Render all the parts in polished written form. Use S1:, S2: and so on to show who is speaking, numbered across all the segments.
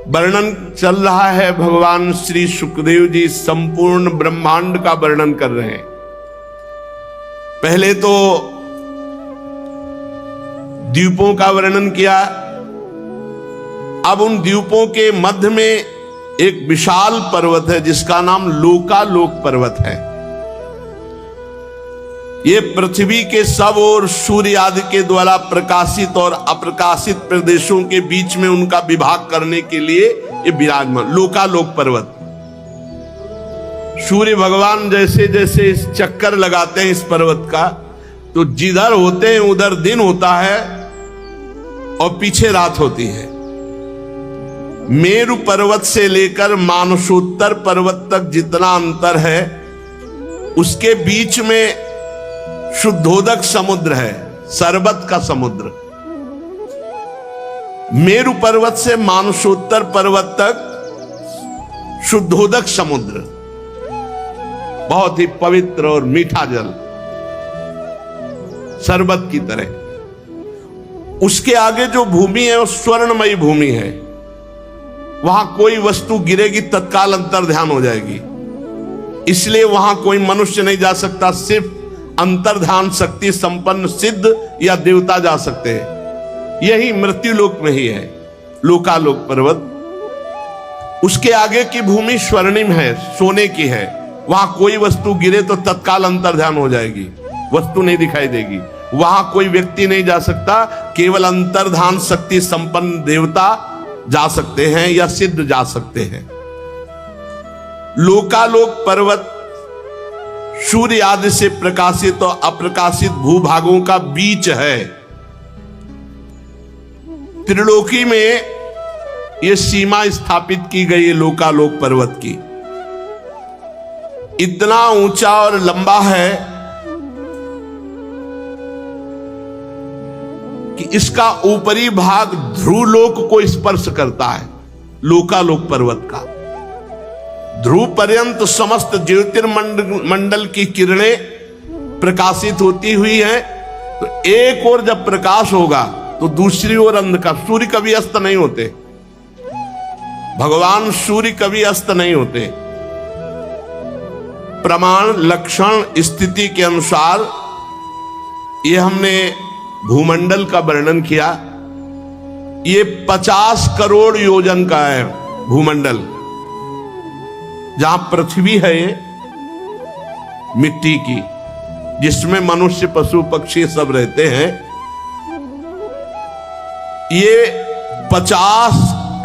S1: वर्णन चल रहा है। भगवान श्री सुखदेव जी संपूर्ण ब्रह्मांड का वर्णन कर रहे हैं। पहले तो द्वीपों का वर्णन किया, अब उन द्वीपों के मध्य में एक विशाल पर्वत है जिसका नाम लोकालोक पर्वत है। ये पृथ्वी के सब और सूर्य आदि के द्वारा प्रकाशित और अप्रकाशित प्रदेशों के बीच में उनका विभाग करने के लिए ये विराजमान लोकालोक पर्वत। सूर्य भगवान जैसे जैसे इस चक्कर लगाते हैं इस पर्वत का, तो जिधर होते हैं उधर दिन होता है और पीछे रात होती है। मेरु पर्वत से लेकर मानसोत्तर पर्वत तक जितना अंतर है उसके बीच में शुद्धोदक समुद्र है, शरबत का समुद्र। मेरु पर्वत से मानसोत्तर पर्वत तक शुद्धोदक समुद्र, बहुत ही पवित्र और मीठा जल, शरबत की तरह। उसके आगे जो भूमि है वो स्वर्णमयी भूमि है। वहां कोई वस्तु गिरेगी तत्काल अंतर ध्यान हो जाएगी, इसलिए वहां कोई मनुष्य नहीं जा सकता। सिर्फ अंतर्ध्यान शक्ति संपन्न सिद्ध या देवता जा सकते हैं। यही मृत्यु लोक में ही है लोकालोक पर्वत। उसके आगे की भूमि स्वर्णिम है, सोने की है। वहां कोई वस्तु गिरे तो तत्काल अंतर्ध्यान हो जाएगी, वस्तु नहीं दिखाई देगी। वहां कोई व्यक्ति नहीं जा सकता, केवल अंतर्ध्यान शक्ति संपन्न देवता जा सकते हैं या सिद्ध जा सकते हैं। लोकालोक पर्वत सूर्य आदि से प्रकाशित और अप्रकाशित भूभागों का बीच है। त्रिलोकी में यह सीमा स्थापित की गई है लोकालोक पर्वत की। इतना ऊंचा और लंबा है कि इसका ऊपरी भाग ध्रुवलोक को स्पर्श करता है। लोकालोक पर्वत का ध्रुव पर्यंत समस्त ज्योतिर्मंडल की किरणें प्रकाशित होती हुई हैं। तो एक ओर जब प्रकाश होगा तो दूसरी ओर अंधकार। सूर्य कभी अस्त नहीं होते, भगवान सूर्य कभी अस्त नहीं होते। प्रमाण लक्षण स्थिति के अनुसार ये हमने भूमंडल का वर्णन किया। ये 50 करोड़ योजन का है भूमंडल। जहां पृथ्वी है ये मिट्टी की, जिसमें मनुष्य पशु पक्षी सब रहते हैं, ये 50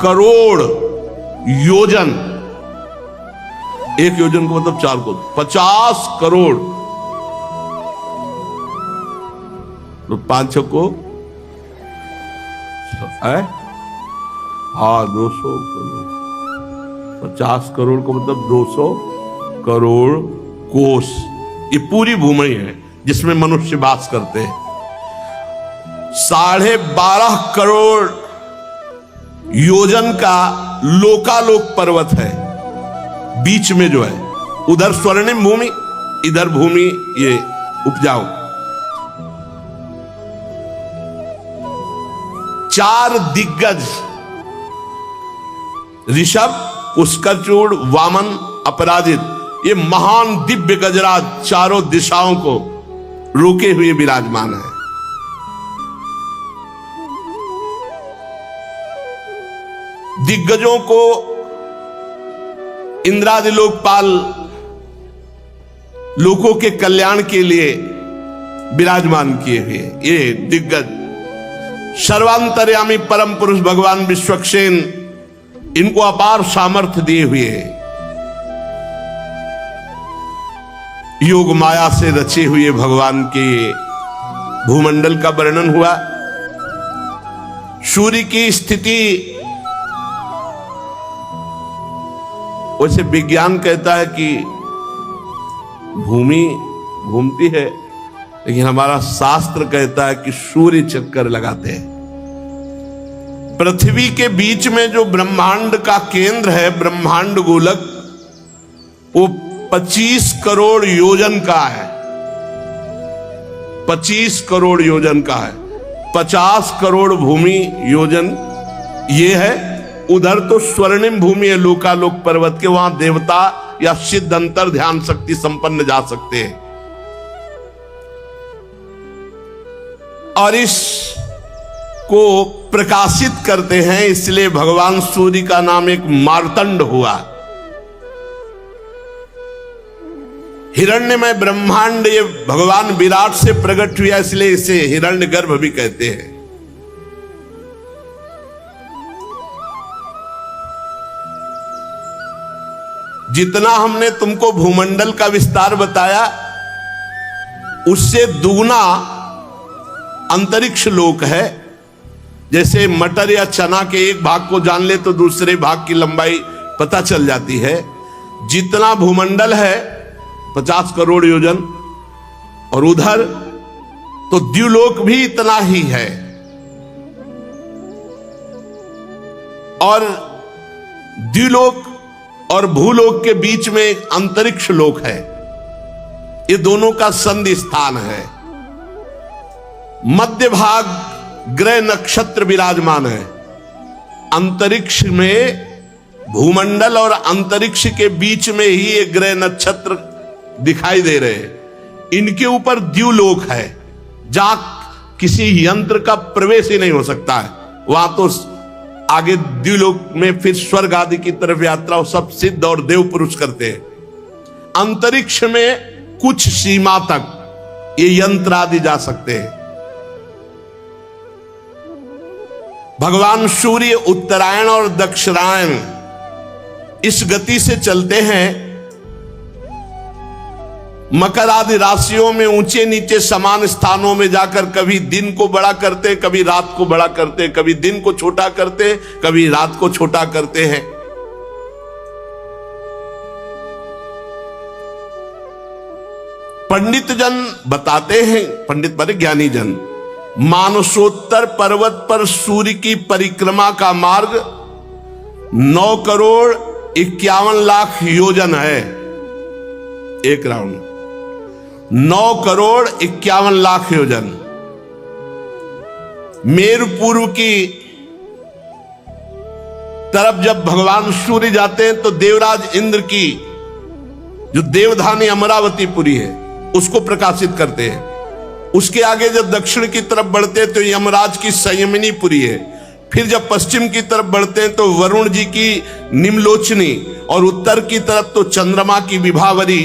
S1: करोड़ योजन। एक योजन को मतलब 4 को 50 करोड़, तो 5 को है, हाँ 200 करोड़। 50 करोड़ को मतलब 200 करोड़ कोस। ये पूरी भूमि है जिसमें मनुष्य वास करते हैं। 12.5 करोड़ योजन का लोकालोक पर्वत है बीच में जो है। उधर स्वर्णिम भूमि, इधर भूमि ये उपजाऊ। 4 दिग्गज ऋषभ, पुष्करचूड़, वामन, अपराजित, ये महान दिव्य गजराज चारों दिशाओं को रोके हुए विराजमान है। दिग्गजों को इंद्रादि लोकपाल लोगों के कल्याण के लिए विराजमान किए हुए ये दिग्गज सर्वांतर्यामी परम पुरुष भगवान विश्वक्सेन इनको अपार सामर्थ्य दिए हुए योग माया से रचे हुए भगवान के भूमंडल का वर्णन हुआ। सूर्य की स्थिति, वैसे विज्ञान कहता है कि भूमि घूमती है, लेकिन हमारा शास्त्र कहता है कि सूर्य चक्कर लगाते हैं। पृथ्वी के बीच में जो ब्रह्मांड का केंद्र है, ब्रह्मांड गोलक, वो 25 करोड़ योजन का है। 25 करोड़ योजन का है। 50 करोड़ भूमि योजन ये है उधर तो स्वर्णिम भूमि है लोकालोक पर्वत के, वहां देवता या सिद्ध अंतर ध्यान शक्ति संपन्न जा सकते हैं। और इस को प्रकाशित करते हैं, इसलिए भगवान सूर्य का नाम एक मार्तंड हुआ। हिरण्यमय ब्रह्मांड ये भगवान विराट से प्रकट हुआ, इसलिए इसे हिरण्यगर्भ भी कहते हैं। जितना हमने तुमको भूमंडल का विस्तार बताया, उससे दुगना अंतरिक्ष लोक है। जैसे मटर या चना के एक भाग को जान ले तो दूसरे भाग की लंबाई पता चल जाती है। जितना भूमंडल है 50 करोड़ योजन, और उधर तो द्युलोक भी इतना ही है। और द्युलोक और भूलोक के बीच में एक अंतरिक्ष लोक है। ये दोनों का संधि स्थान है। मध्य भाग ग्रह नक्षत्र विराजमान है। अंतरिक्ष में भूमंडल और अंतरिक्ष के बीच में ही ये ग्रह नक्षत्र दिखाई दे रहे हैं। इनके ऊपर द्युलोक है, जहां किसी यंत्र का प्रवेश ही नहीं हो सकता है। वहां तो आगे द्युलोक में फिर स्वर्ग आदि की तरफ यात्रा सब सिद्ध और देव पुरुष करते हैं। अंतरिक्ष में कुछ सीमा तक ये यंत्र आदि जा सकते हैं। भगवान सूर्य उत्तरायण और दक्षिणायन इस गति से चलते हैं। मकर आदि राशियों में ऊंचे नीचे समान स्थानों में जाकर कभी दिन को बड़ा करते, कभी रात को बड़ा करते, कभी दिन को छोटा करते, कभी रात को छोटा करते हैं। पंडित जन बताते हैं, पंडित माने ज्ञानी जन, मानसोत्तर पर्वत पर सूर्य की परिक्रमा का मार्ग 9 करोड़ 51 लाख योजन है। एक राउंड 9 करोड़ 51 लाख योजन। मेरु पूर्व की तरफ जब भगवान सूर्य जाते हैं तो देवराज इंद्र की जो देवधानी अमरावती पुरी है उसको प्रकाशित करते हैं। उसके आगे जब दक्षिण की तरफ बढ़ते हैं तो यमराज की संयमिनी पुरी है। फिर जब पश्चिम की तरफ बढ़ते हैं तो वरुण जी की निम्लोचनी, और उत्तर की तरफ तो चंद्रमा की विभावरी।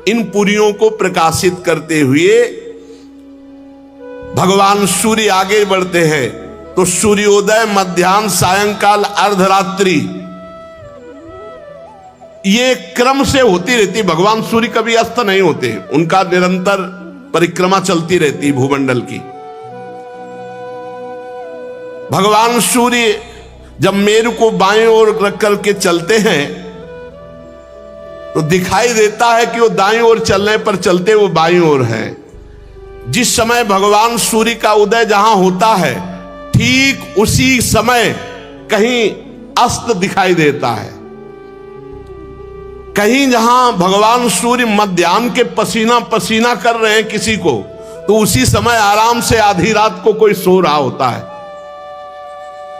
S1: इन पुरियों को प्रकाशित करते हुए भगवान सूर्य आगे बढ़ते हैं। तो सूर्योदय, मध्याह्न, सायंकाल, अर्धरात्रि, ये क्रम से होती रहती। भगवान सूर्य कभी अस्त नहीं होते, उनका निरंतर परिक्रमा चलती रहती भूमंडल की। भगवान सूर्य जब मेरु को बाएं ओर रख करके चलते हैं तो दिखाई देता है कि वो दाईं ओर चलने पर चलते वो बाईं ओर है। जिस समय भगवान सूर्य का उदय जहां होता है ठीक उसी समय कहीं अस्त दिखाई देता है। कहीं जहां भगवान सूर्य मध्याह्न के पसीना पसीना कर रहे हैं किसी को, तो उसी समय आराम से आधी रात को कोई सो रहा होता है।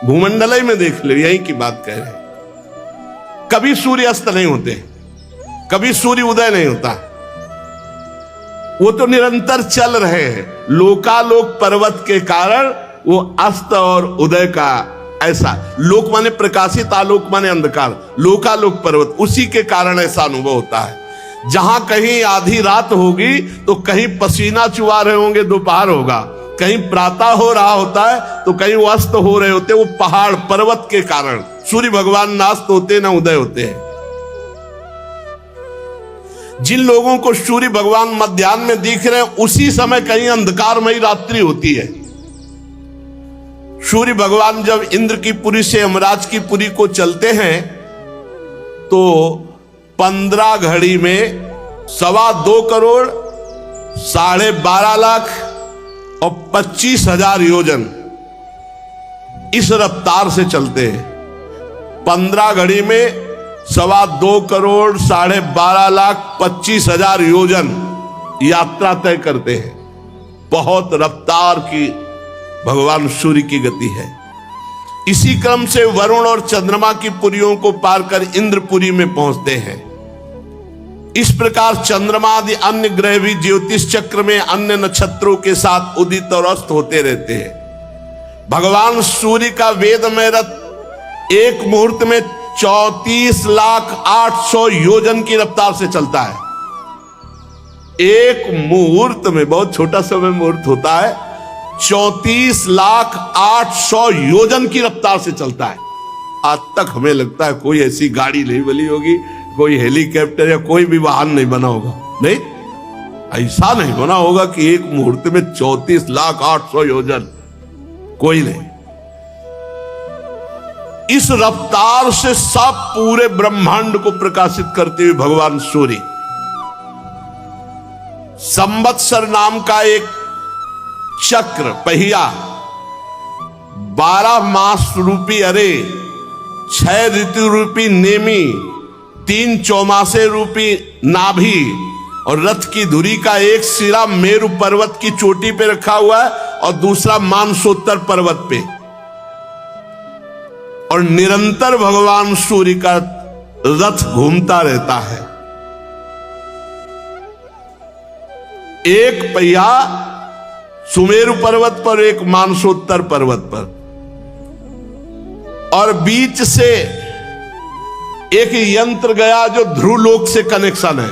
S1: भूमंडल में देख ले, यही की बात कह रहे हैं। कभी सूर्य अस्त नहीं होते, कभी सूर्य उदय नहीं होता, वो तो निरंतर चल रहे हैं। लोकालोक पर्वत के कारण वो अस्त और उदय का ऐसा, लोक माने प्रकाशित, आलोक माने अंधकार, लोकालोक पर्वत, उसी के कारण ऐसा अनुभव होता है। जहां कहीं आधी रात होगी तो कहीं पसीना चुआ रहे होंगे, दोपहर होगा, कहीं प्रातः हो रहा होता है तो कहीं वो अस्त हो रहे होते। वो पहाड़ पर्वत के कारण सूर्य भगवान ना अस्त होते ना उदय होते हैं। जिन लोगों को सूर्य भगवान मध्याह्न में दिख रहे हैं उसी समय कहीं अंधकारमयी रात्रि होती है। सूर्य भगवान जब इंद्र की पुरी से यमराज की पुरी को चलते हैं तो 15 घड़ी में 2.25 करोड़ 12.5 लाख और 25,000 योजन इस रफ्तार से चलते हैं। 15 घड़ी में 2.25 करोड़ 12.5 लाख 25,000 योजन यात्रा तय करते हैं। बहुत रफ्तार की भगवान सूर्य की गति है। इसी क्रम से वरुण और चंद्रमा की पुरियों को पार कर इंद्रपुरी में पहुंचते हैं। इस प्रकार चंद्रमा आदि अन्य ग्रह भी ज्योतिष चक्र में अन्य नक्षत्रों के साथ उदित और अस्त होते रहते हैं। भगवान सूर्य का वेदमय रथ एक मुहूर्त में 34,08,000 योजन की रफ्तार से चलता है। एक मुहूर्त में, बहुत छोटा समय मुहूर्त होता है, 34,08,000 योजन की रफ्तार से चलता है। आज तक हमें लगता है कोई ऐसी गाड़ी नहीं बनी होगी, कोई हेलीकॉप्टर या कोई भी वाहन नहीं बना होगा। नहीं, ऐसा नहीं बना होगा कि एक मुहूर्त में 34,08,000 योजन, कोई नहीं। इस रफ्तार से सब पूरे ब्रह्मांड को प्रकाशित करते हुए भगवान सूर्य संवत्सर नाम का एक चक्र पहिया, 12 मास रूपी अरे, 6 ऋतु रूपी नेमी, 3 चौमासे रूपी नाभि और रथ की धुरी का एक सिरा मेरु पर्वत की चोटी पे रखा हुआ है और दूसरा मानसोत्तर पर्वत पे, और निरंतर भगवान सूर्य का रथ घूमता रहता है। एक पहिया सुमेरु पर्वत पर, एक मानसोत्तर पर्वत पर, और बीच से एक यंत्र गया जो ध्रुवलोक से कनेक्शन है।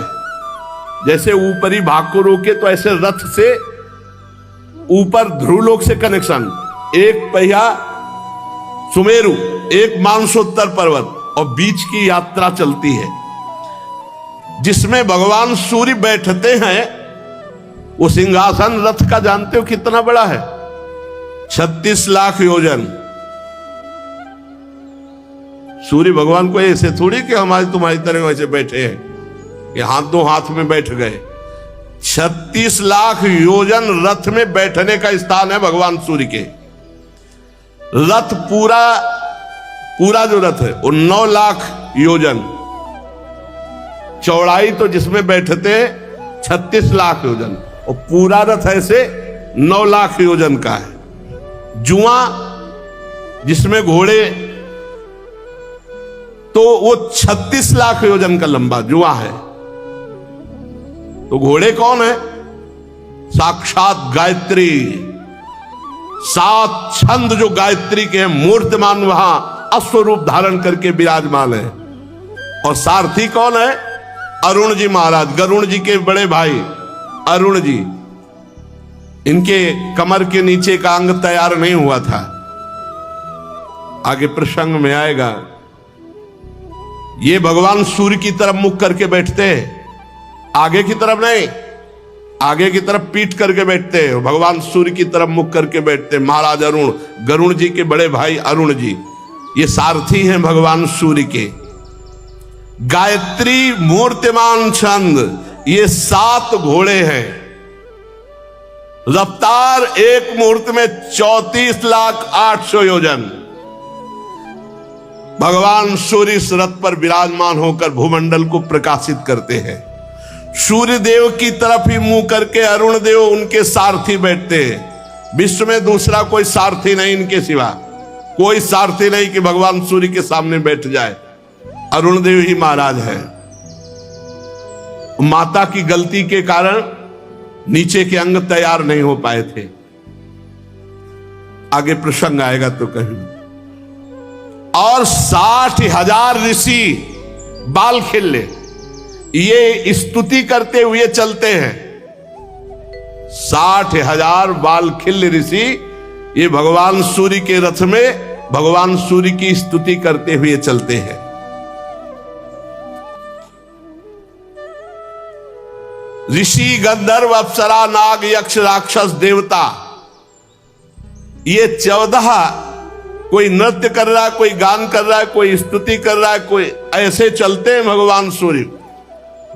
S1: जैसे ऊपरी भाग को रोके तो ऐसे रथ से ऊपर ध्रुवलोक से कनेक्शन, एक पहिया सुमेरु, एक मानसोत्तर पर्वत, और बीच की यात्रा चलती है जिसमें भगवान सूर्य बैठते हैं। वो सिंहासन रथ का जानते हो कितना बड़ा है? 36 लाख योजन। सूर्य भगवान को ऐसे थोड़ी कि हमारी तुम्हारी तरह वैसे बैठे हैं कि हाथ दो हाथ में बैठ गए। 36 लाख योजन रथ में बैठने का स्थान है भगवान सूर्य के। रथ पूरा जो रथ है वो 9 लाख योजन चौड़ाई, तो जिसमें बैठते 36 लाख योजन, और पूरा रथ ऐसे 9 लाख योजन का है। जुआ जिसमें घोड़े, तो वो 36 लाख योजन का लंबा जुआ है। तो घोड़े कौन है? साक्षात गायत्री। 7 छंद जो गायत्री के हैं, मूर्तिमान वहां अश्वरूप धारण करके विराजमान है। और सारथी कौन है? अरुण जी महाराज, गरुण जी के बड़े भाई अरुण जी। इनके कमर के नीचे का अंग तैयार नहीं हुआ था, आगे प्रसंग में आएगा। ये भगवान सूर्य की तरफ मुख करके बैठते हैं, आगे की तरफ नहीं, आगे की तरफ पीठ करके बैठते हैं। भगवान सूर्य की तरफ मुख करके बैठते हैं महाराज अरुण, गरुण जी के बड़े भाई अरुण जी। ये सारथी हैं भगवान सूर्य के। गायत्री मूर्तिमान छंद, ये 7 घोड़े हैं। रफ्तार एक मुहूर्त में 34,08,000 योजन। भगवान सूर्य इस रथ पर विराजमान होकर भूमंडल को प्रकाशित करते हैं। सूर्य देव की तरफ ही मुंह करके अरुण देव उनके सारथी बैठते हैं। विश्व में दूसरा कोई सारथी नहीं इनके सिवा, कोई सारथी नहीं कि भगवान सूर्य के सामने बैठ जाए। अरुण देव ही महाराज है। माता की गलती के कारण नीचे के अंग तैयार नहीं हो पाए थे, आगे प्रसंग आएगा तो कहीं। और 60,000 ऋषि बाल खेले ये स्तुति करते हुए चलते हैं। 60,000 बाल खिल्य ऋषि ये भगवान सूर्य के रथ में भगवान सूर्य की स्तुति करते हुए चलते हैं। ऋषि, गंधर्व, अप्सरा, नाग, यक्ष, राक्षस, देवता, ये 14 कोई नृत्य कर रहा है, कोई गान कर रहा है, कोई स्तुति कर रहा है, कोई ऐसे चलते हैं भगवान सूर्य।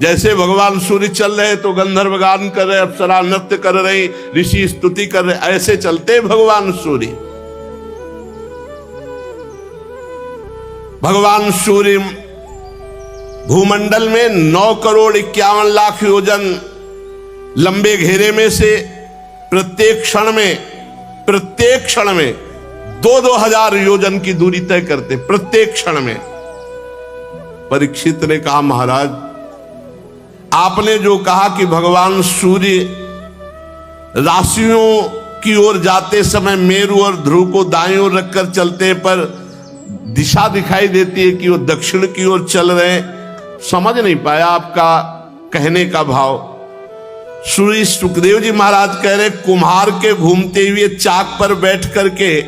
S1: जैसे भगवान सूर्य चल रहे तो गंधर्व गान कर रहे, अप्सरा नृत्य कर रही, ऋषि स्तुति कर रहे, ऐसे चलते भगवान सूर्य। भगवान सूर्य भूमंडल में 9,51,00,000 योजन लंबे घेरे में से प्रत्येक क्षण में 2-2 हजार योजन की दूरी तय करते प्रत्येक क्षण में। परीक्षित ने कहा, महाराज आपने जो कहा कि भगवान सूर्य राशियों की ओर जाते समय मेरु और ध्रुव को दाईं ओर रखकर चलते, पर दिशा दिखाई देती है कि वो दक्षिण की ओर चल रहे हैं, समझ नहीं पाया आपका कहने का भाव। श्री सुखदेव जी महाराज कह रहे, कुम्हार के घूमते हुए चाक पर बैठ करके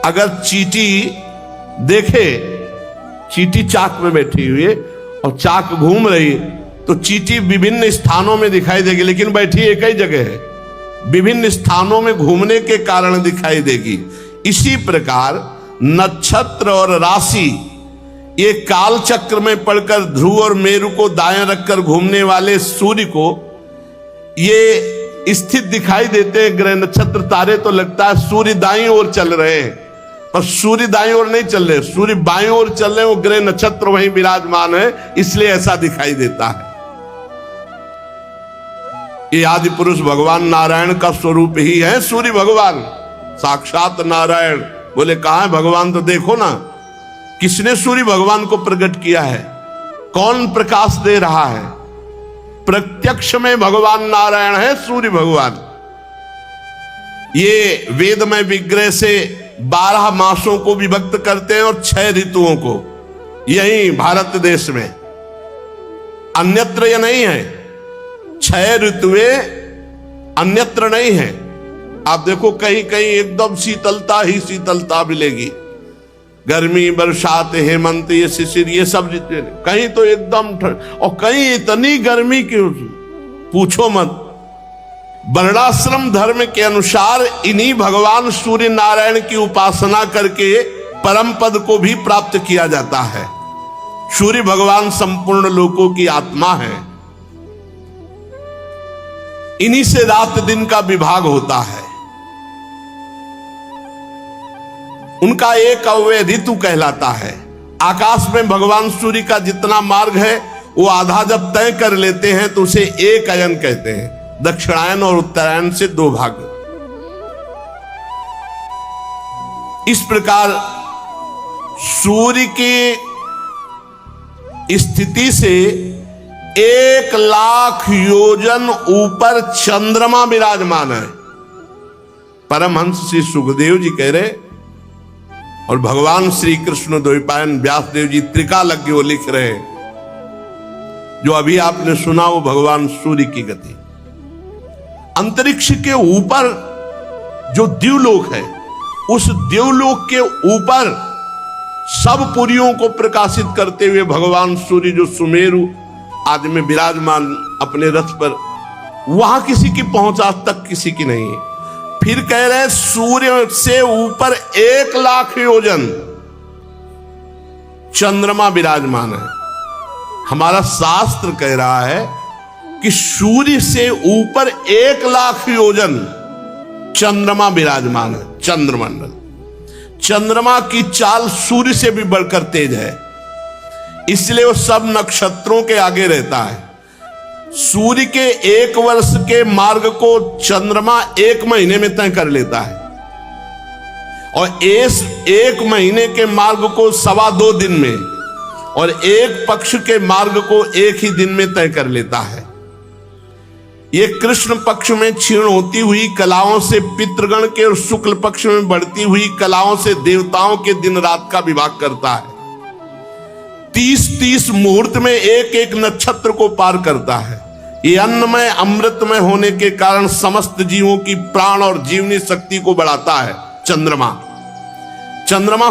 S1: अगर चींटी देखे, चींटी चाक में बैठी हुई है और चाक घूम रही है, तो चींटी विभिन्न स्थानों में दिखाई देगी, लेकिन बैठी एक ही जगह है, विभिन्न स्थानों में घूमने के कारण दिखाई देगी। इसी प्रकार नक्षत्र और राशि ये काल चक्र में पड़कर ध्रुव और मेरु को दाएं रखकर घूमने वाले सूर्य को ये स्थित दिखाई देते हैं। ग्रह नक्षत्र तारे तो लगता है सूर्य दाईं ओर चल रहे हैं, पर सूर्य दाईं ओर नहीं चल रहे, सूर्य बाईं ओर चल रहे हैं, वो ग्रह नक्षत्र वहीं विराजमान है, इसलिए ऐसा दिखाई देता है। ये आदि पुरुष भगवान नारायण का स्वरूप ही है सूर्य भगवान, साक्षात नारायण। बोले कहां है भगवान, तो देखो ना किसने सूर्य भगवान को प्रकट किया है, कौन प्रकाश दे रहा है। प्रत्यक्ष में भगवान नारायण है सूर्य भगवान। ये वेदमय विग्रह से 12 मासों को विभक्त करते हैं और 6 ऋतुओं को, यही भारत देश में, अन्यत्र यह नहीं है। 6 ऋतुएं अन्यत्र नहीं है। आप देखो कहीं कहीं एकदम शीतलता ही शीतलता मिलेगी, गर्मी, बरसात, हेमंत, ये शिशिर, ये सब ऋतु, कहीं तो एकदम ठंड, और कहीं इतनी गर्मी की पूछो मत। वर्णाश्रम धर्म के अनुसार इन्हीं भगवान सूर्य नारायण की उपासना करके परम पद को भी प्राप्त किया जाता है। सूर्य भगवान संपूर्ण लोकों की आत्मा है, इन्हीं से रात दिन का विभाग होता है। उनका एक अव्यय ऋतु कहलाता है। आकाश में भगवान सूर्य का जितना मार्ग है वो आधा जब तय कर लेते हैं तो उसे एक अयन कहते हैं। दक्षिणायन और उत्तरायण से 2 भाग। इस प्रकार सूर्य की स्थिति से 1 लाख योजन ऊपर चंद्रमा विराजमान है। परमहंस श्री सुखदेव जी कह रहे, और भगवान श्री कृष्ण द्वैपायन व्यासदेव जी त्रिकालज्ञ वो लिख रहे हैं, जो अभी आपने सुना वो भगवान सूर्य की गति। अंतरिक्ष के ऊपर जो द्युलोक है, उस द्युलोक के ऊपर सब पुरियों को प्रकाशित करते हुए भगवान सूर्य जो सुमेरु आदि में विराजमान अपने रथ पर, वहां किसी की पहुंच आज तक किसी की नहीं है। फिर कह रहे सूर्य से ऊपर 1 लाख योजन चंद्रमा विराजमान है। हमारा शास्त्र कह रहा है कि सूर्य से ऊपर 1 लाख योजन चंद्रमा विराजमान है। चंद्रमंडल, चंद्रमा की चाल सूर्य से भी बढ़कर तेज है, इसलिए वो सब नक्षत्रों के आगे रहता है। सूर्य के 1 वर्ष के मार्ग को चंद्रमा 1 महीने में तय कर लेता है, और इस 1 महीने के मार्ग को 2.25 दिन में, और 1 पक्ष के मार्ग को 1 ही दिन में तय कर लेता है। ये कृष्ण पक्ष में क्षीण होती हुई कलाओं से पितृगण के, और शुक्ल पक्ष में बढ़ती हुई कलाओं से देवताओं के दिन रात का विभाग करता है। 30-30 मुहूर्त में 1-1 नक्षत्र को पार करता है। ये अन्नमय अमृतमय होने के कारण समस्त जीवों की प्राण और जीवनी शक्ति को बढ़ाता है। चंद्रमा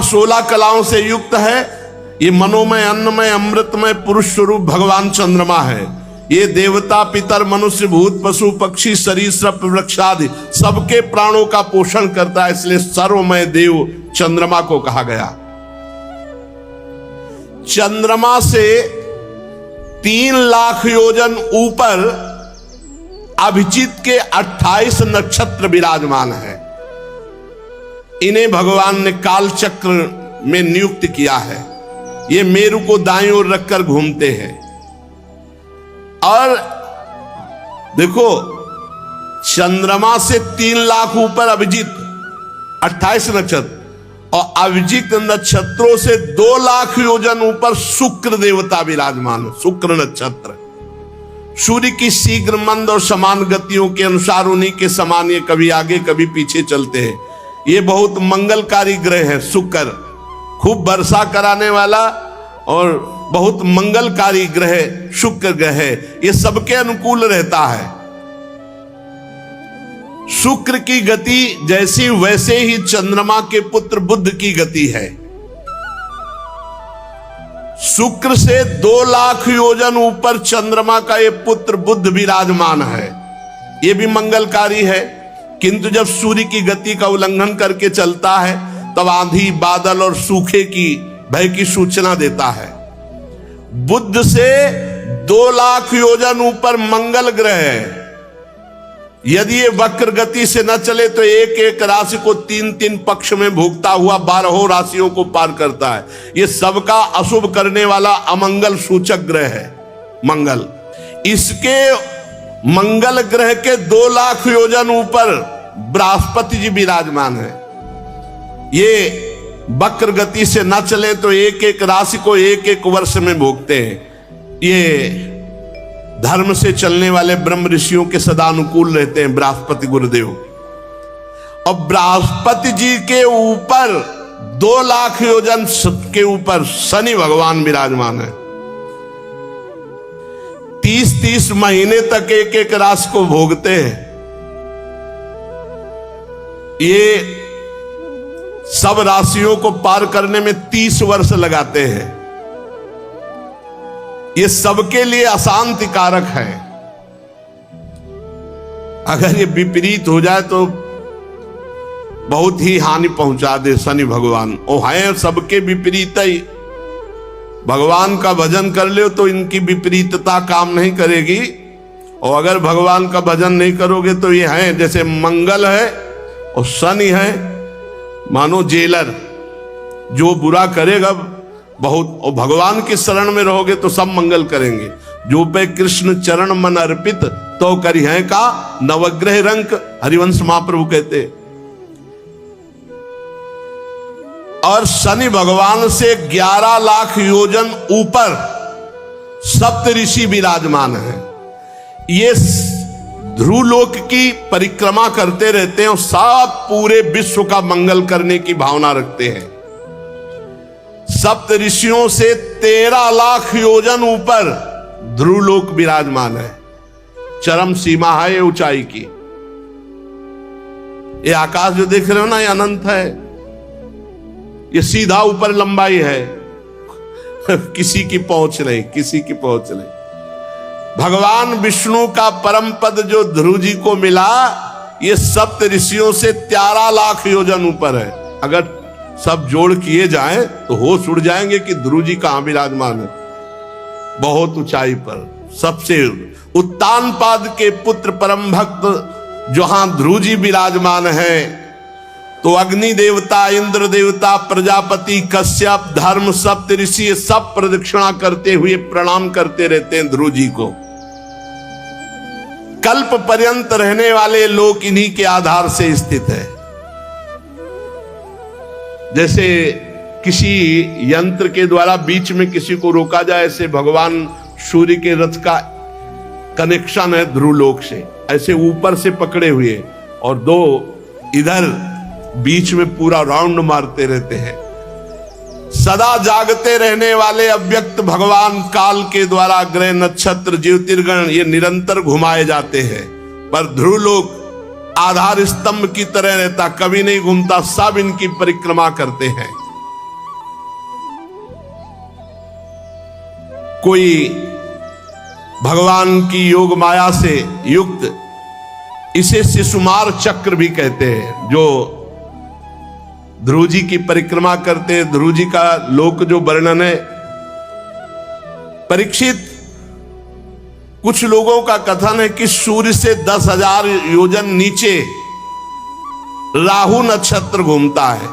S1: 16 कलाओं से युक्त है। ये मनोमय, अन्नमय, अमृतमय पुरुष स्वरूप भगवान चंद्रमा है। ये देवता, पितर, मनुष्य, भूत, पशु, पक्षी, सरीसृप, वृक्षादि सबके प्राणों का पोषण करता है, इसलिए सर्वमय देव चंद्रमा को कहा गया। चंद्रमा से 3 लाख योजन ऊपर अभिजीत के 28 नक्षत्र विराजमान है। इन्हें भगवान ने काल चक्र में नियुक्त किया है। ये मेरु को दाईं ओर रखकर घूमते हैं। और देखो, चंद्रमा से 3 लाख ऊपर अभिजीत, 28 नक्षत्र, और अभिजीत नक्षत्रों से 2 लाख योजन ऊपर शुक्र देवता विराजमान है। शुक्र नक्षत्र सूर्य की शीघ्र मंद और समान गतियों के अनुसार उन्हीं के समान ये कभी आगे कभी पीछे चलते हैं। ये बहुत मंगलकारी ग्रह है शुक्र, खूब वर्षा कराने वाला और बहुत मंगलकारी ग्रह शुक्र ग्रह है। ये सबके अनुकूल रहता है। शुक्र की गति जैसी वैसे ही चंद्रमा के पुत्र बुध की गति है। शुक्र से 2 लाख योजन ऊपर चंद्रमा का ये पुत्र बुध विराजमान है। ये भी मंगलकारी है, किंतु जब सूर्य की गति का उल्लंघन करके चलता है तब आंधी बादल और सूखे की भय की सूचना देता है। बुध से 2 लाख योजन ऊपर मंगल ग्रह है। यदि ये वक्र गति से न चले तो एक एक राशि को 3-3 पक्ष में भोगता हुआ 12 राशियों को पार करता है। ये सबका अशुभ करने वाला अमंगल सूचक ग्रह है मंगल। इसके मंगल ग्रह के 2 लाख योजन ऊपर बृहस्पति जी विराजमान है। ये वक्र गति से न चले तो एक एक राशि को एक एक वर्ष में भोगते हैं। ये धर्म से चलने वाले ब्रह्म ऋषियों के सदा अनुकूल रहते हैं बृहस्पति गुरुदेव। और बृहस्पति जी के ऊपर 2 लाख योजन के ऊपर शनि भगवान विराजमान है। 30-30 महीने तक एक एक राशि को भोगते हैं। ये सब राशियों को पार करने में 30 वर्ष लगाते हैं। ये सबके लिए अशांति कारक है। अगर ये विपरीत हो जाए तो बहुत ही हानि पहुंचा दे शनि भगवान। वो हैं सबके विपरीत ही। भगवान का भजन कर लो तो इनकी विपरीतता काम नहीं करेगी, और अगर भगवान का भजन नहीं करोगे तो ये हैं जैसे मंगल है और शनि है मानो जेलर, जो बुरा करेगा बहुत, और भगवान की शरण में रहोगे तो सब मंगल करेंगे। जो पे कृष्ण चरण मन अर्पित तो करी है का नवग्रह रंक, हरिवंश महाप्रभु कहते। और शनि भगवान से 11 लाख योजन ऊपर सप्त ऋषि विराजमान है। ये ध्रुवलोक की परिक्रमा करते रहते हैं और सब पूरे विश्व का मंगल करने की भावना रखते हैं। सप्त ऋषियों से 13 लाख योजन ऊपर ध्रुवलोक विराजमान है। चरम सीमा है ये ऊंचाई की। ये आकाश जो देख रहे हो ना, ये अनंत है। ये सीधा ऊपर लंबाई है किसी की पहुंच नहीं, किसी की पहुंच नहीं। भगवान विष्णु का परम पद जो ध्रुव जी को मिला, ये सप्त ऋषियों से 13 लाख योजन ऊपर है। अगर सब जोड़ किए जाएं तो होश उड़ जाएंगे कि ध्रुव जी कहां विराजमान है। बहुत ऊंचाई पर सबसे उत्तान पाद के पुत्र परम भक्त जहां ध्रुव जी विराजमान है, तो अग्नि देवता, इंद्र देवता, प्रजापति, कश्यप, धर्म, सप्त ऋषि सब प्रदक्षिणा करते हुए प्रणाम करते रहते हैं ध्रुव जी को। कल्प पर्यंत रहने वाले लोक इन्हीं के आधार से स्थित है। जैसे किसी यंत्र के द्वारा बीच में किसी को रोका जाए, ऐसे भगवान सूर्य के रथ का कनेक्शन है ध्रुवलोक से, ऐसे ऊपर से पकड़े हुए और 2 इधर बीच में पूरा राउंड मारते रहते हैं। सदा जागते रहने वाले अव्यक्त भगवान काल के द्वारा ग्रह, नक्षत्र, ज्योतिर्गण ये निरंतर घुमाए जाते हैं, पर ध्रुवलोक आधार स्तंभ की तरह रहता, कभी नहीं घूमता, सब इनकी परिक्रमा करते हैं। कोई भगवान की योग माया से युक्त, इसे शिशुमार चक्र भी कहते हैं, जो ध्रुव जी की परिक्रमा करते हैं। ध्रुव जी का लोक जो वर्णन है, परीक्षित, कुछ लोगों का कथन है कि सूर्य से 10,000 योजन नीचे राहु नक्षत्र घूमता है।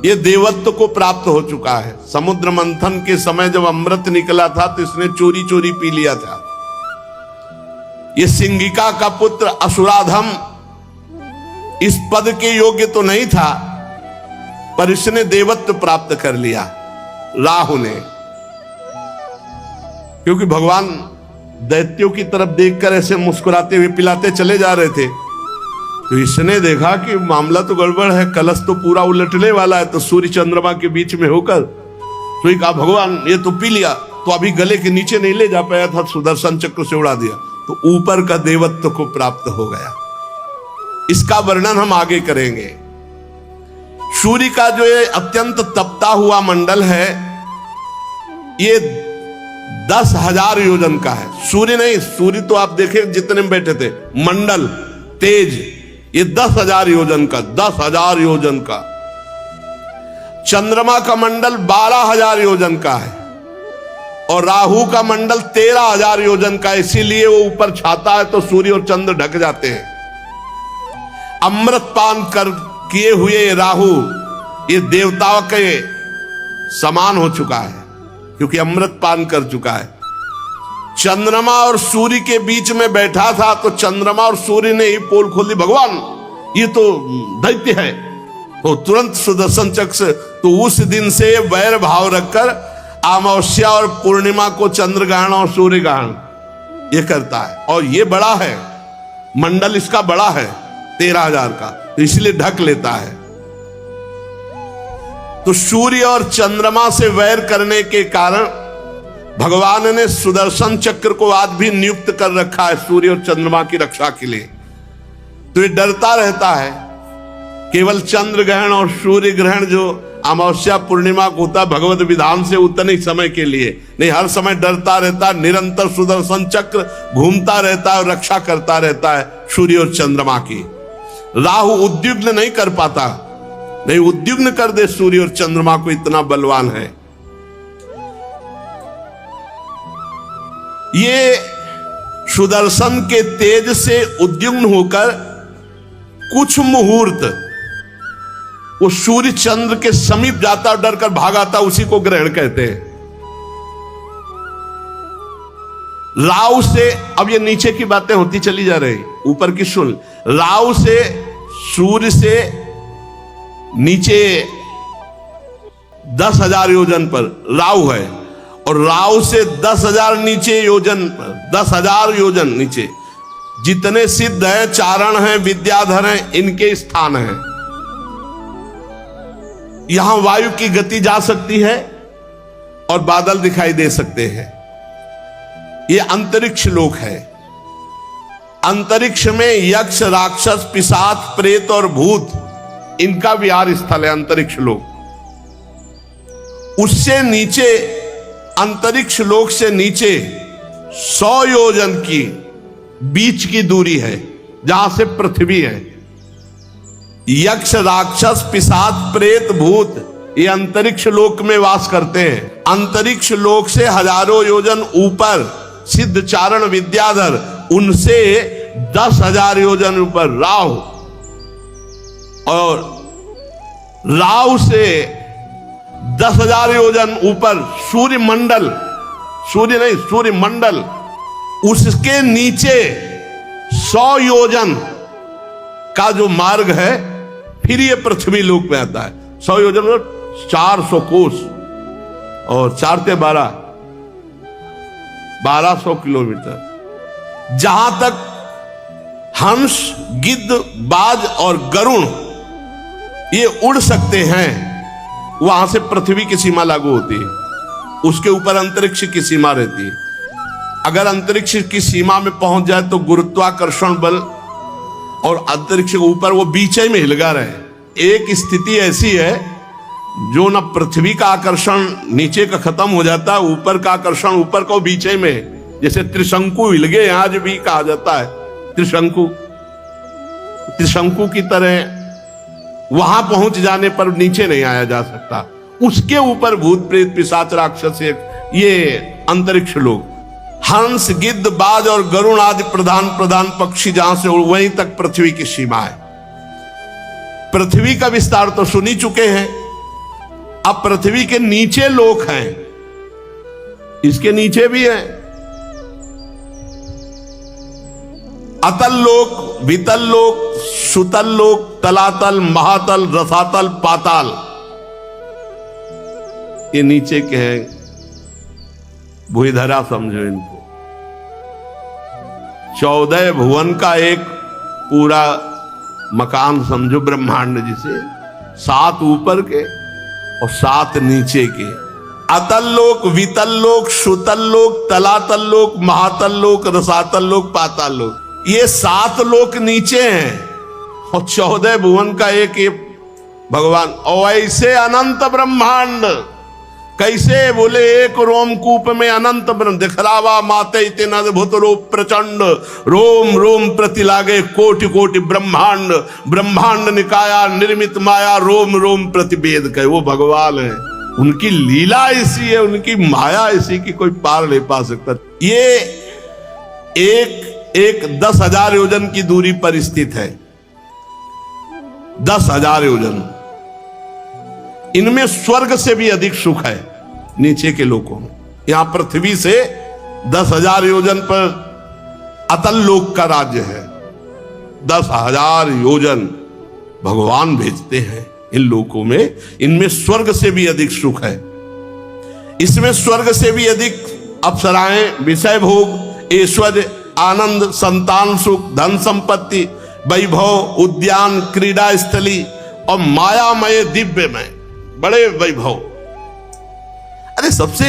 S1: यह देवत्व को प्राप्त हो चुका है। समुद्र मंथन के समय जब अमृत निकला था तो इसने चोरी चोरी पी लिया था। यह सिंगिका का पुत्र असुराधम इस पद के योग्य तो नहीं था, पर इसने देवत्व प्राप्त कर लिया राहु ने, क्योंकि भगवान दैत्यों की तरफ देखकर ऐसे मुस्कुराते हुए पिलाते चले जा रहे थे। तो इसने देखा कि मामला तो गड़बड़ है, कलश तो पूरा उलटने वाला है। तो सूर्य चंद्रमा के बीच में होकर तो कहा, भगवान ये तो पी लिया, तो अभी गले के नीचे नहीं ले जा पाया था, सुदर्शन चक्र से उड़ा दिया, तो ऊपर का देवत्व को प्राप्त हो गया। इसका वर्णन हम आगे करेंगे। सूर्य का जो ये अत्यंत तपता हुआ मंडल है, ये 10,000 योजन का है। सूर्य नहीं, सूर्य तो आप देखें जितने में बैठे थे, मंडल तेज ये 10,000 योजन का, 10,000 योजन का। चंद्रमा का मंडल 12,000 योजन का है और राहु का मंडल 13,000 योजन का। इसीलिए वो ऊपर छाता है तो सूर्य और चंद्र ढक जाते हैं। अमृत पान कर किए हुए राहु ये देवताओं के समान हो चुका है, क्योंकि अमृत पान कर चुका है। चंद्रमा और सूर्य के बीच में बैठा था, तो चंद्रमा और सूर्य ने ही पोल खोल दी, भगवान ये तो दैत्य है। तो तुरंत सुदर्शन चक्र से, तो उस दिन से वैर भाव रखकर अमावस्या और पूर्णिमा को चंद्र ग्रहण और सूर्य ग्रहण ये करता है। और ये बड़ा है, मंडल इसका बड़ा है 13,000 का, तो इसलिए ढक लेता है। तो सूर्य और चंद्रमा से वैर करने के कारण भगवान ने सुदर्शन चक्र को आज भी नियुक्त कर रखा है सूर्य और चंद्रमा की रक्षा के लिए। तो ये डरता रहता है, केवल चंद्र ग्रहण और सूर्य ग्रहण जो अमावस्या पूर्णिमा को होता भगवत विधान से उतने समय के लिए नहीं, हर समय डरता रहता, निरंतर सुदर्शन चक्र घूमता रहता है और रक्षा करता रहता है सूर्य और चंद्रमा की। राहु उद्युग्न नहीं कर पाता, नहीं उद्युग्न कर दे सूर्य और चंद्रमा को, इतना बलवान है। ये सुदर्शन के तेज से उद्युग्न होकर कुछ मुहूर्त वो सूर्य चंद्र के समीप जाता और डर कर भागाता, उसी को ग्रहण कहते हैं। राहु से, अब ये नीचे की बातें होती चली जा रही, ऊपर की सुन। राहु से, सूर्य से नीचे 10,000 योजन पर राहु है, और राहु से 10,000 नीचे योजन पर, 10,000 योजन नीचे जितने सिद्ध हैं, चारण हैं, विद्याधर हैं, इनके स्थान हैं। यहां वायु की गति जा सकती है और बादल दिखाई दे सकते हैं। ये अंतरिक्ष लोक है। अंतरिक्ष में यक्ष, राक्षस, पिशाच, प्रेत और भूत, इनका विहार स्थल है अंतरिक्ष लोक। उससे नीचे, अंतरिक्ष लोक से नीचे 100 योजन की बीच की दूरी है, जहां से पृथ्वी है। यक्ष, राक्षस, पिशाच, प्रेत, भूत ये अंतरिक्ष लोक में वास करते हैं। अंतरिक्ष लोक से हजारों योजन ऊपर सिद्ध, चारण, विद्याधर, उनसे 10,000 योजन ऊपर राहु, और राहु से 10,000 योजन ऊपर सूर्य मंडल, सूर्य नहीं सूर्य मंडल, उसके नीचे 100 योजन का जो मार्ग है, फिर ये पृथ्वी लोक में आता है। 100 योजन 400 कोस, और 4 से 1200 किलोमीटर। जहां तक हंस, गिद्ध, बाज और गरुण ये उड़ सकते हैं, वहां से पृथ्वी की सीमा लागू होती है। उसके ऊपर अंतरिक्ष की सीमा रहती है। अगर अंतरिक्ष की सीमा में पहुंच जाए तो गुरुत्वाकर्षण बल और अंतरिक्ष के ऊपर वो बीचे में हिलगा रहे। एक स्थिति ऐसी है जो ना पृथ्वी का आकर्षण नीचे का खत्म हो जाता है, ऊपर का आकर्षण ऊपर को बीचे में, जैसे त्रिशंकु हिल गए, आज भी कहा जाता है त्रिशंकु, त्रिशंकु की तरह वहां पहुंच जाने पर नीचे नहीं आया जा सकता। उसके ऊपर भूत, प्रेत, पिशाच, राक्षस, ये अंतरिक्ष लोग, हंस, गिद्ध, बाज और गरुण आदि प्रधान प्रधान पक्षी जहां से वहीं तक पृथ्वी की सीमा है। पृथ्वी का विस्तार तो सुन ही चुके हैं। अब पृथ्वी के नीचे लोक हैं, इसके नीचे भी है। अतल लोक, वितल लोक, सुतल लोक, तलातल, महातल, रसातल, पाताल, ये नीचे के हैं। भूधरा समझो इनको। 14 भुवन का एक पूरा मकान समझो ब्रह्मांड, जिसे 7 ऊपर के और 7 नीचे के। अतल लोक, वितल लोक, सुतल लोक, तलातल लोक, महातल लोक, रसातल लोक, पाताल लोक, ये 7 लोक नीचे हैं और 14 भुवन का एक ये भगवान। और ऐसे अनंत ब्रह्मांड कैसे? बोले एक रोमकूप में अनंत ब्रह्म दिखलावा माते इतना भूत रूप प्रचंड, रोम रोम प्रति लागे कोटि कोटि ब्रह्मांड, ब्रह्मांड निकाया निर्मित माया, रोम रोम प्रति भेद कहे। वो भगवान है, उनकी लीला ऐसी है, उनकी माया ऐसी कि कोई पार नहीं पा सकता। ये एक 10,000 योजन की दूरी पर स्थित है। 10,000 योजन। इनमें स्वर्ग से भी अधिक सुख है नीचे के लोगों में। यहां पृथ्वी से 10,000 योजन पर अतल लोक का राज्य है। 10,000 योजन भगवान भेजते हैं इन लोकों में। इनमें स्वर्ग से भी अधिक सुख है। इसमें स्वर्ग से भी अधिक अप्सराएं, विषय भोग, ऐश्वर्य, आनंद, संतान सुख, धन संपत्ति, वैभव, उद्यान, क्रीड़ा स्थली और मायामय दिव्यमय बड़े वैभव। अरे सबसे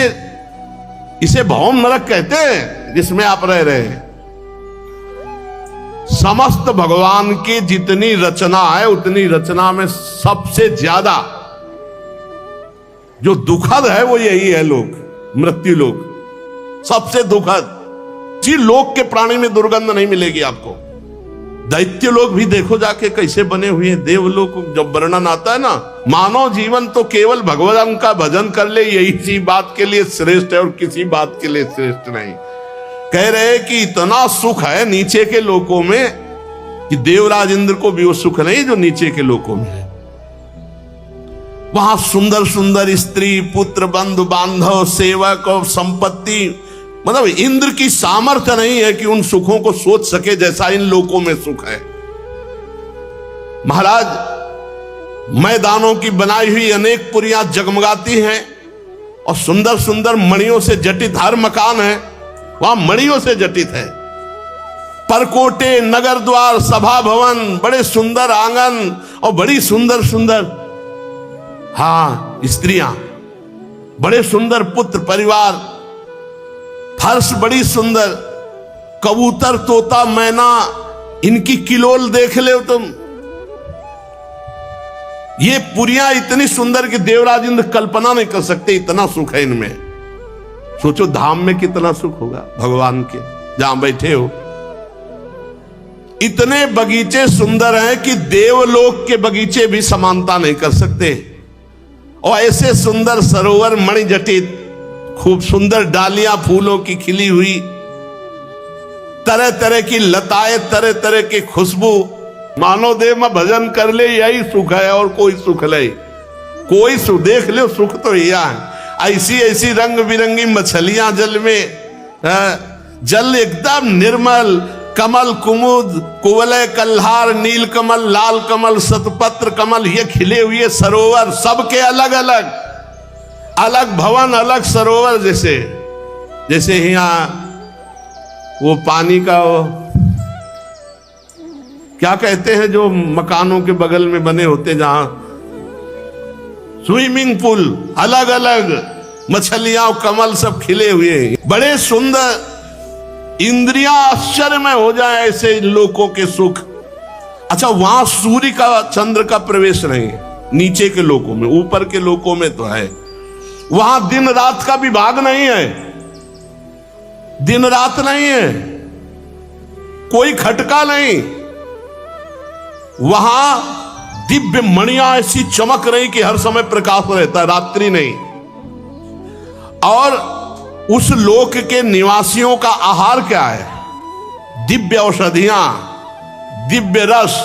S1: इसे भौम नरक कहते हैं जिसमें आप रह रहे हैं। समस्त भगवान की जितनी रचना है उतनी रचना में सबसे ज्यादा जो दुखद है वो यही है लोक, मृत्यु लोक। सबसे दुखद। जी लोक के प्राणी में दुर्गंध नहीं मिलेगी आपको। दैत्य लोग भी देखो जाके कैसे बने हुए हैं। देवलोक जब वर्णन आता है ना, मानव जीवन तो केवल भगवान का भजन कर ले यही सी बात के लिए श्रेष्ठ है और किसी बात के लिए श्रेष्ठ नहीं। कह रहे कि इतना सुख है नीचे के लोकों में कि देवराज इंद्र को भी वो सुख नहीं जो नीचे के लोकों में है। वहां सुंदर सुंदर स्त्री, पुत्र, बंधु बांधव, सेवक और संपत्ति, मतलब इंद्र की सामर्थ्य नहीं है कि उन सुखों को सोच सके जैसा इन लोकों में सुख है। महाराज मैदानों की बनाई हुई अनेक पुरियां जगमगाती हैं और सुंदर सुंदर मणियों से जटित हर मकान है वहां मणियों से जटित है। परकोटे, नगर द्वार, सभा भवन, बड़े सुंदर आंगन और बड़ी सुंदर सुंदर स्त्रियां, बड़े सुंदर पुत्र परिवार, फर्श बड़ी सुंदर, कबूतर, तोता, मैना, इनकी किलोल देख ले तुम। ये पुरियां इतनी सुंदर कि देवराज इंद्र कल्पना नहीं कर सकते, इतना सुख है इनमें। सोचो धाम में कितना सुख होगा भगवान के जहां बैठे हो। इतने बगीचे सुंदर हैं कि देवलोक के बगीचे भी समानता नहीं कर सकते। और ऐसे सुंदर सरोवर मणिजटित, खूब सुंदर डालियां फूलों की खिली हुई, तरह तरह की लताएं, तरह तरह की खुशबू। मानव देव में भजन कर ले यही सुख है और कोई सुख नहीं। कोई सुख देख लो सुख तो यह है। ऐसी ऐसी रंग बिरंगी मछलियां जल में, जल एकदम निर्मल, कमल, कुमुद, कुवलय, कल्हार, नील कमल, लाल कमल, शतपत्र कमल, ये खिले हुए सरोवर, सबके अलग अलग अलग भवन, अलग सरोवर। जैसे यहाँ वो पानी का क्या कहते हैं जो मकानों के बगल में बने होते जहां स्विमिंग पूल, अलग अलग मछलियां, कमल सब खिले हुए हैं, बड़े सुंदर। इंद्रियां आश्चर्य में हो जाए ऐसे लोगों के सुख। अच्छा वहां सूर्य का, चंद्र का प्रवेश नहीं है नीचे के लोकों में, ऊपर के लोकों में तो है। वहां दिन रात का विभाग नहीं है, दिन रात नहीं है, कोई खटका नहीं। वहां दिव्य मणियां ऐसी चमक रही कि हर समय प्रकाश रहता है, रात्रि नहीं। और उस लोक के निवासियों का आहार क्या है? दिव्य औषधियां, दिव्य रस,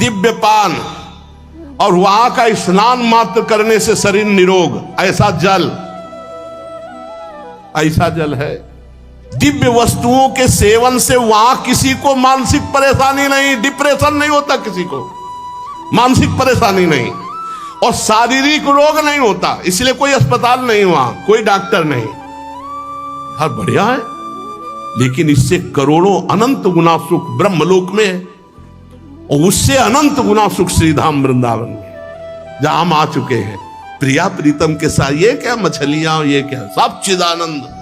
S1: दिव्य पान, और वहां का स्नान मात्र करने से शरीर निरोग। ऐसा जल है। दिव्य वस्तुओं के सेवन से वहां किसी को मानसिक परेशानी नहीं, डिप्रेशन नहीं होता, किसी को मानसिक परेशानी नहीं और शारीरिक रोग नहीं होता। इसलिए कोई अस्पताल नहीं, वहां कोई डॉक्टर नहीं। यार बढ़िया है, लेकिन इससे करोड़ों अनंत गुना सुख ब्रह्मलोक में है और उससे अनंत गुना सुख श्रीधाम वृंदावन में जहां हम आ चुके हैं प्रिया प्रीतम के साथ। ये क्या मछलियां, ये क्या, सब चिदानंद।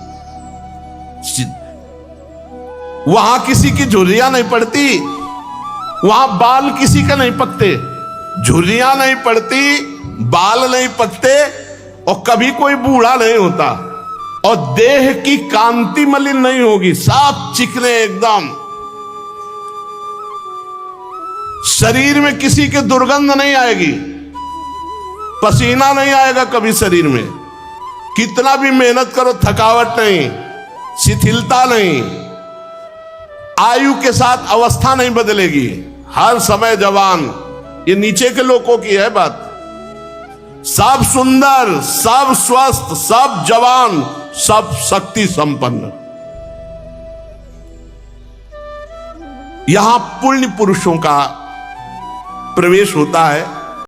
S1: वहां किसी की झुर्रियां नहीं पड़ती, वहां बाल किसी का नहीं पकते, झुर्रियां नहीं पड़ती, बाल नहीं पकते और कभी कोई बूढ़ा नहीं होता और देह की कांति मलिन नहीं होगी, साफ चिकने एकदम। शरीर में किसी के दुर्गंध नहीं आएगी, पसीना नहीं आएगा कभी शरीर में, कितना भी मेहनत करो थकावट नहीं, शिथिलता नहीं, आयु के साथ अवस्था नहीं बदलेगी, हर समय जवान। ये नीचे के लोगों की है बात। सब सुंदर, सब स्वस्थ, सब जवान, सब शक्ति संपन्न। यहां पुण्य पुरुषों का प्रवेश होता है